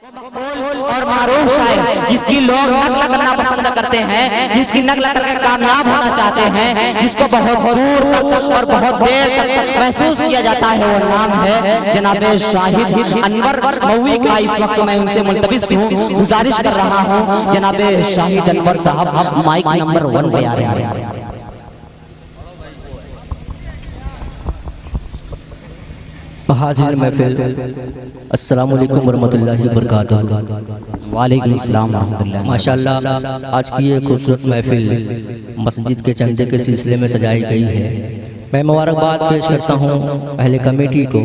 मकबूल और मारूफ शायर जिसकी लोग नकल करना पसंद करते हैं, जिसकी नकल करके कामयाब होना चाहते हैं, जिसको बहुत दूर तक और बहुत देर तक महसूस किया जाता है, वो नाम है जनाब शाहिद अनवर मौवी का। इस वक्त मैं उनसे मुल्तबिस हूँ, गुजारिश कर रहा हूँ जनाब शाहिद अनवर साहब माइक नंबर 1 पे आ रहे हैं। हाज़िर महफिल, अस्सलामु अलैकुम वरहमतुल्लाहि वबरकातुहू। वालेकुम अस्सलाम वरहमतुल्लाहि। माशाअल्लाह आज की ये खूबसूरत महफिल मस्जिद के चंदे के सिलसिले में सजाई गई है। मैं मुबारकबाद पेश करता हूँ अहले कमेटी को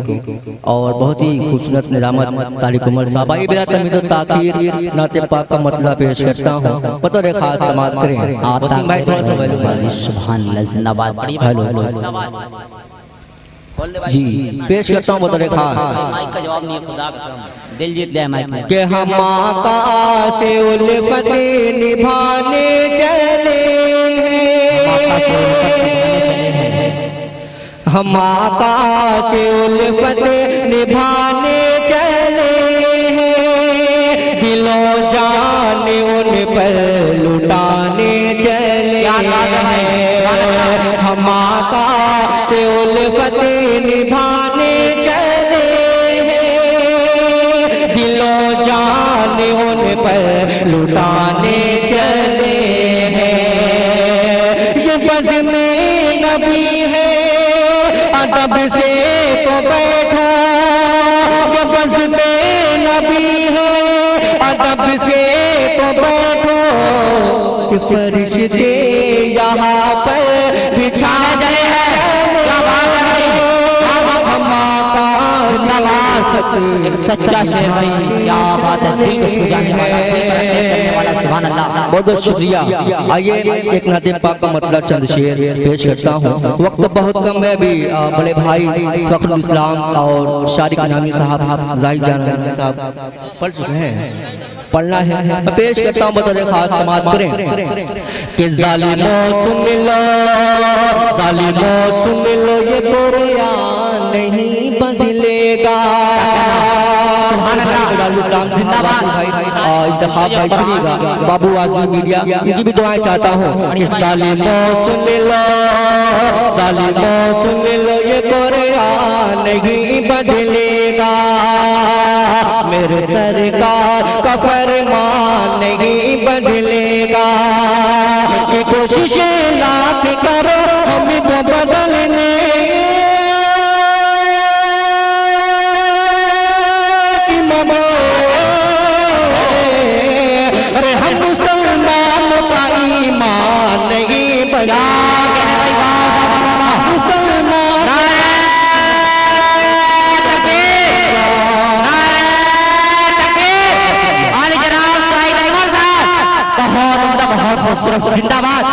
और बहुत ही खूबसूरत निज़ामत तारिक उमर साहब। आइए बिला तमीद व ताख़ीर नाते पाक का मतला पेश करता हूँ, बतौर खास समाअत करें। सुभान अल्लाह, जिंदाबाद। जी पेश करता हूँ बतौर खास। माइक का जवाब नहीं है, खुदा कसम दिल जीत लिया माइक में। कि हम आका से उल्फत निभाने चले हैं, हम आका से उल्फत निभाने चले हैं, दिलों जान उन पर लुटाने चले हैं, हम आका से उल्फत निभाने चले हैं, दिलों जान उन पर लुटाने चले हैं। ये बज़्म नबी है, अदब से तो बैठो, ये बज़्म नबी है, अदब से तो बैठो, कि फरिश्ते यहाँ पर बिछाने चले हैं। एक सच्चा शेर भाई, क्या बात है, दिल को छू जाने वाला, दिल पर अटैक करने वाला। सुभान अल्लाह, बहुत बहुत शुक्रिया। आइए एक नाते पाक का मतलब चंद शेर पेश करता हूँ। वक्त बहुत कम है, अभी बड़े भाई फखरुल इस्लाम और शारिक नामी साहब जाहिद जान साहब पढ़ चुके हैं, पढ़ना है, पेश करता हूँ बतौर खास समाअत करें। कि ज़ालिमों सुन लो, ज़ालिमों सुन लो, ये कुरान नहीं बदलेगा। सुभान अल्लाह, जिंदाबाद भाई। इंतखाब भाई सुनिएगा, बाबू आज़मी मीडिया, उनकी भी दुआएं चाहता हूँ। कि ज़ालिमों सुन लो, ज़ालिमों सुन लो, ये कुरान नहीं बदलेगा, मेरे सरकार का फरमान नहीं बदलेगा। कि कोशिशें लाख करो हमको बदलने, अरे हम मुसलमान का ईमान नहीं बना, जिंदाबाद।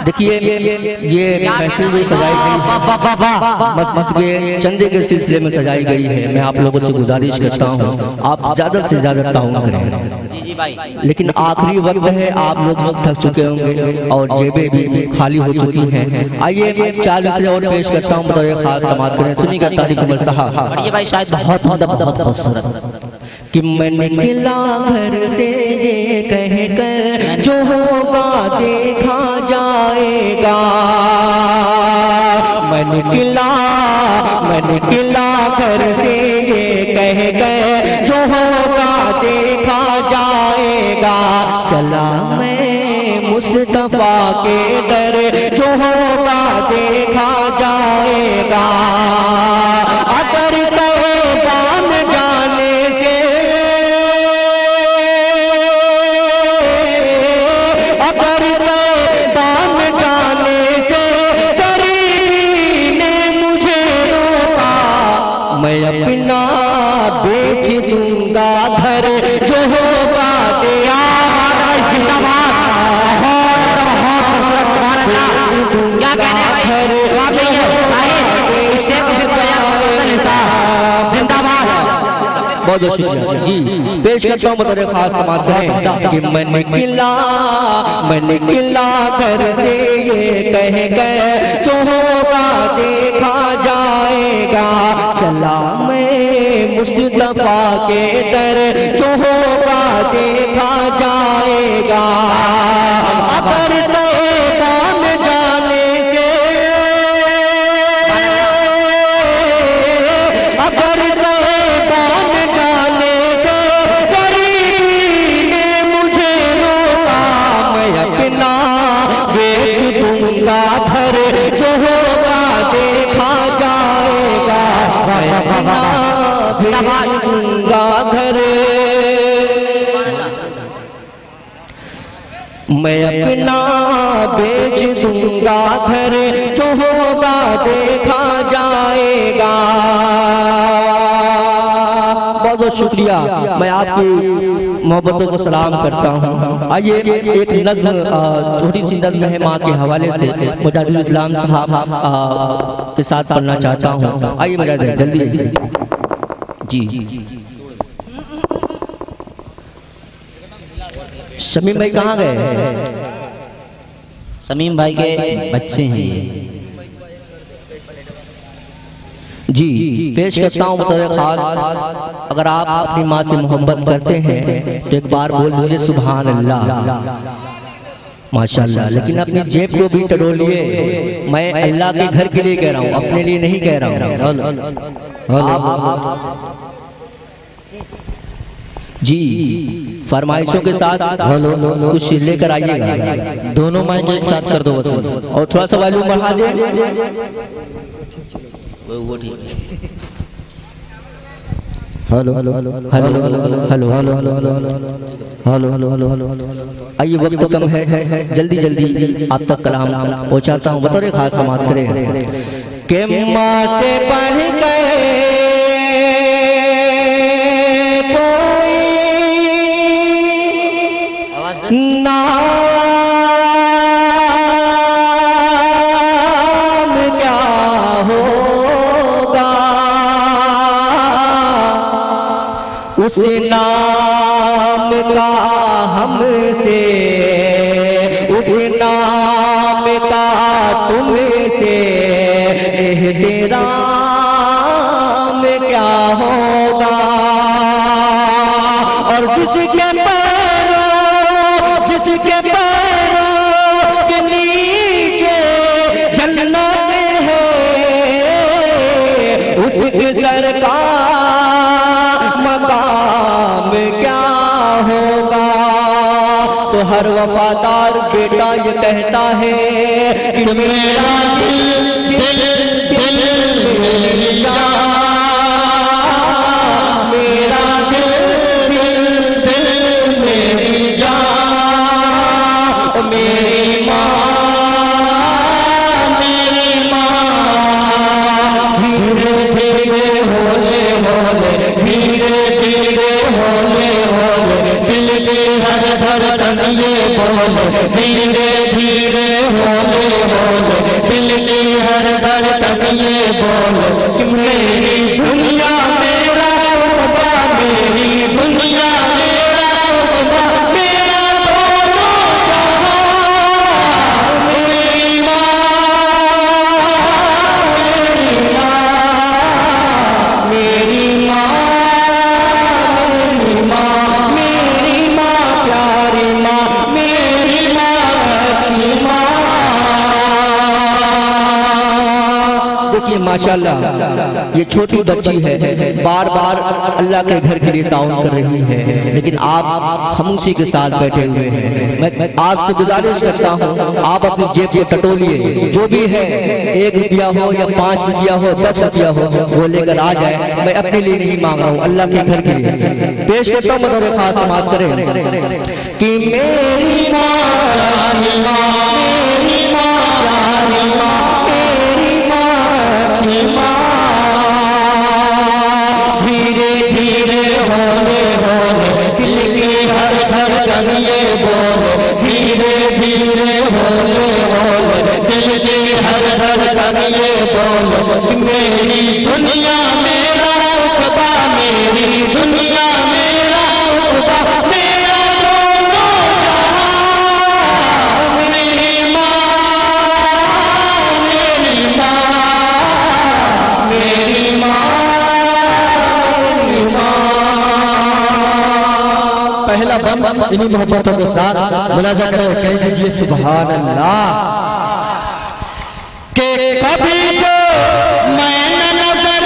देखिए ये महफिल भी सजाई गई मस्जिद के चंदे के सिलसिले में सजाई गई है। मैं आप लोगों से गुजारिश करता हूँ आप ज्यादा से ज्यादा ताउन करें, लेकिन आखिरी वक्त है, आप लोग थक चुके होंगे और जेबें भी खाली हो चुकी हैं। आइए 4 मिसरे और पेश करता हूँ, बतौर खास समाअत करें। सुनिएगा तारिक उमर साहब। ये भाई शायद बहुत बहुत खूबसूरत। कि मैं निकला घर से ये कह कर, जो होगा देखा जाएगा, मैं निकला घर से ये कह कर, जो होगा देखा जाएगा, चला मैं मुस्तफा के दर, जो होगा देखा जाएगा। अगर तैबान जाने से, अगर तैबान जाने से करीबी ने मुझे रोका, मैं अपना बेच दूंगा घर, जो होगा दिया। क्या कहने बहुत बहुत शुक्रिया जी। पेश करता हूँ बतौर खास समाअत करें। कि मैं निकला घर से ये कह गए, जो होगा देखा जाएगा, चला मैं मुस्तफा के दर जो होगा देखा जाएगा। अगर तैबा में जाने से, अगर तैबा में जाने से गरीबी ने मुझे रोका, मैं अपना बेच दूंगा घर जो होगा देखा जाएगा। मैं अपना बेच दूंगा घर, मैं अपना बेच दूंगा घर जो होगा देखा जाएगा। बहुत बहुत शुक्रिया, मैं आपकी मोहब्बतों को सलाम करता हूँ। आइए एक नज़्म, छोटी सी नज़्म है माँ के हवाले से मुजाहिदुल इस्लाम साहब के साथ पढ़ना चाहता हूँ। आइए मुजाहिद जल्दी जी। शमीम भाई कहाँ गए? शमीम भाई के बच्चे हैं ये। जी पेश करता हूँ बतौर खास, अगर आप अपनी माँ से मोहब्बत करते हैं तो एक बार बोल लीजिए सुभान अल्लाह, माशाल्लाह। लेकिन अपनी जेब को भी टटोलिए। मैं अल्लाह के घर के लिए कह रहा हूँ, अपने लिए नहीं कह रहा हूँ। जी फरमाइशों के साथ कुछ लेकर आइएगा। दोनों माइक एक साथ कर दो बस, और थोड़ा सा वॉल्यूम बढ़ा दे। वो ठीक। Hello hello hello hello hello hello hello hello. आइए वक्त कम है, जल्दी जल्दी आप तक कलाम पहुंचाता हूँ बतौर खास समाप्त करें कि माँ से पढ़ गए नाम क्या होगा, उस नाम का हमसे, उस नाम का तुमसे एहतराम क्या होगा। और जिसके पैरों के नीचे जन्नत है, उसके सर का मकाम क्या होगा। तो हर वफादार बेटा ये कहता है कि मेरा दिल दिल दिल मेरी जान, मेरा दिल दिल दिल मेरी जान, मेरी माँ धीरे धीरे होले होले, धीरे धीरे होले होले, दिल की हर धड़कन ये बोले, धीरे धीरे होले होले, दिल की हर धड़कन ये बोले कि मेरी दुनिया मेरा रुतबा, मेरी दुनिया मेरा रुतबा, मेरा दोनों जहां, मेरी माँ मेरी माँ मेरी माँ मेरी माँ प्यारी माँ, मेरी माँ अच्छी माँ। देखिए माशाल्लाह ये छोटी बच्ची है, बार बार अल्लाह के घर के लिए ताउन कर रही है, लेकिन आप खामोशी के साथ बैठे हुए हैं। मैं आपसे गुजारिश करता हूँ आप अपनी जेब को टटोलिए, जो भी है 1 रुपया हो या 5 रुपया हो 10 रुपया हो वो लेकर आ जाए। मैं अपने लिए नहीं मांग रहा हूँ, अल्लाह के घर के लिए पेश करता हूँ। बतौर खास समाप्त करें कि मेरी माँ रानी माँ, मेरी माँ रानी माँ, मेरी माँ अच्छी माँ, धीरे धीरे होले होले, दिल की हर धड़कन ये बोले, धीरे धीरे होले होले, दिल की हर धड़कन ये बोले कि मेरी दुनिया मेरा रुतबा, मेरी दुनिया मेरा रुतबा, मेरा दोनों जहां, मेरी माँ मेरी माँ मेरी माँ मेरी पहला बम इन्हीं मोहब्बतों के साथ मुलाजा करें, कह दीजिए सुभान अल्लाह। के कभी जो मैं नजर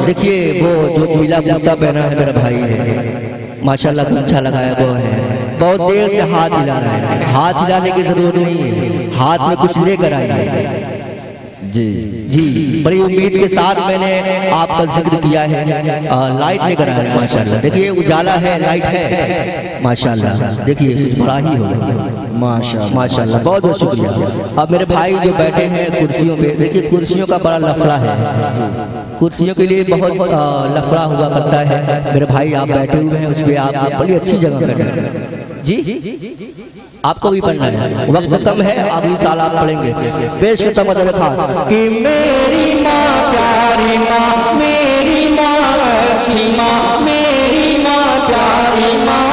देखिए वो जो पीला कुर्ता पहना है मेरा भाई है, माशाल्लाह अच्छा लगाया वो है। बहुत देर से हाथ हिला रहा है, हाथ हिलाने की जरूरत नहीं है, हाथ में कुछ लेकर आइए। जी जी, बड़ी उम्मीद के साथ मैंने आपका जिक्र किया है। लाइट लेकर आए हैं माशाल्लाह, देखिए उजाला है, लाइट है माशाल्लाह, देखिए कुछ बड़ा ही होगा माशाल्लाह। बहुत बहुत शुक्रिया। अब मेरे भाई जो बैठे हैं कुर्सियों पे, देखिए कुर्सियों का बड़ा लफड़ा है, कुर्सियों के लिए बहुत लफड़ा हुआ करता है। मेरे भाई आप बैठे हुए हैं उस पर, आप बड़ी अच्छी जगह पर हैं जी, आपको भी पढ़ना है, वक्त कम है, अगली साल आप पढ़ेंगे। पेश करता मदद खान कि मेरी माँ प्यारी माँ, मेरी माँ अच्छी माँ, मेरी माँ प्यारी माँ,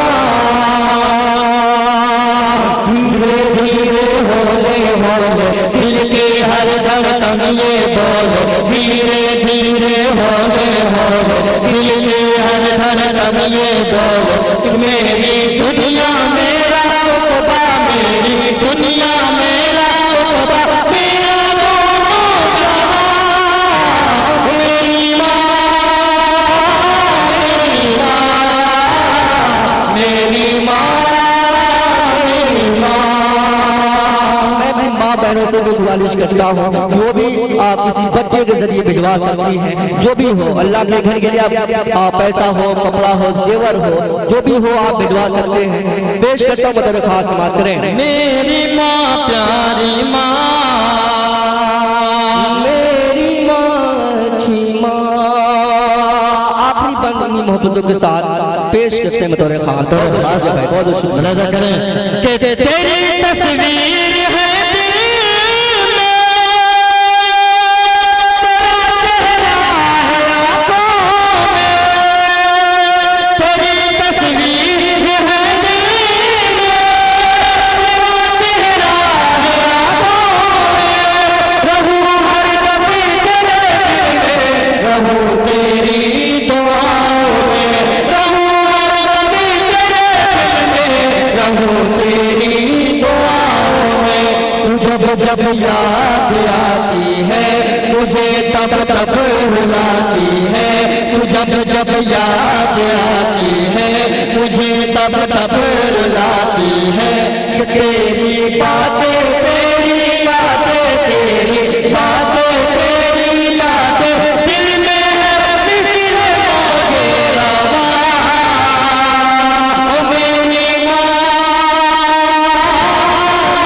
धीरे धीरे होले होले दिल के हर धड़कन ये बोले, धीरे धीरे होले होले दिल के हर धड़कन ये बोले, मेरी दुनिया मेरा उक़बा, मेरी दुनिया मेरा उक़बा, मेरा दोनों जहां, मेरी माँ, मेरी माँ, मेरी माँ, मेरी माँ। मैं भी माँ बहनों से भी गुजारिश करता हूँ, वो भी किसी बच्चे के जरिए भिजवा सकती हैं, जो भी हो, अल्लाह के घर के लिए आप पैसा हो, कपड़ा हो, जेवर हो, जो भी हो आप भिजवा सकते हैं। पेश करता हूँ मदद खास समाप्त करें। मेरी माँ प्यारी माँ, मेरी माँ अच्छी माँ, आखिरी बंद मोहब्बतों के साथ पेश करते हैं बतौर खास। बहुत शुक्रिया करें कि तेरी तस्वीर है जब याद आती है मुझे तब तब रुलाती है, तू जब याद आती है मुझे तब तब रुलाती है, कि तेरी बातें तेरी यादें, तेरी बातें तेरी यादें दिल में है मिसले मौजे रवा, ओ मेरी माँ,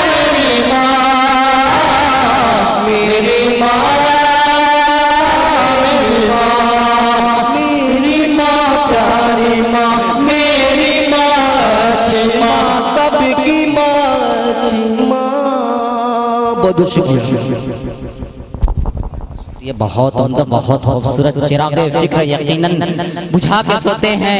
मेरी माँ, मेरी माँ, मेरी माँ, मेरी माँ प्यारी माँ, मेरी माँ अच्छी माँ, सबकी माँ अच्छी माँ। बहुत शुक्रिया। ये बहुत उम्दा, बहुत खूबसूरत चिराग फिक्र यकीनन बुझा के सोते हैं।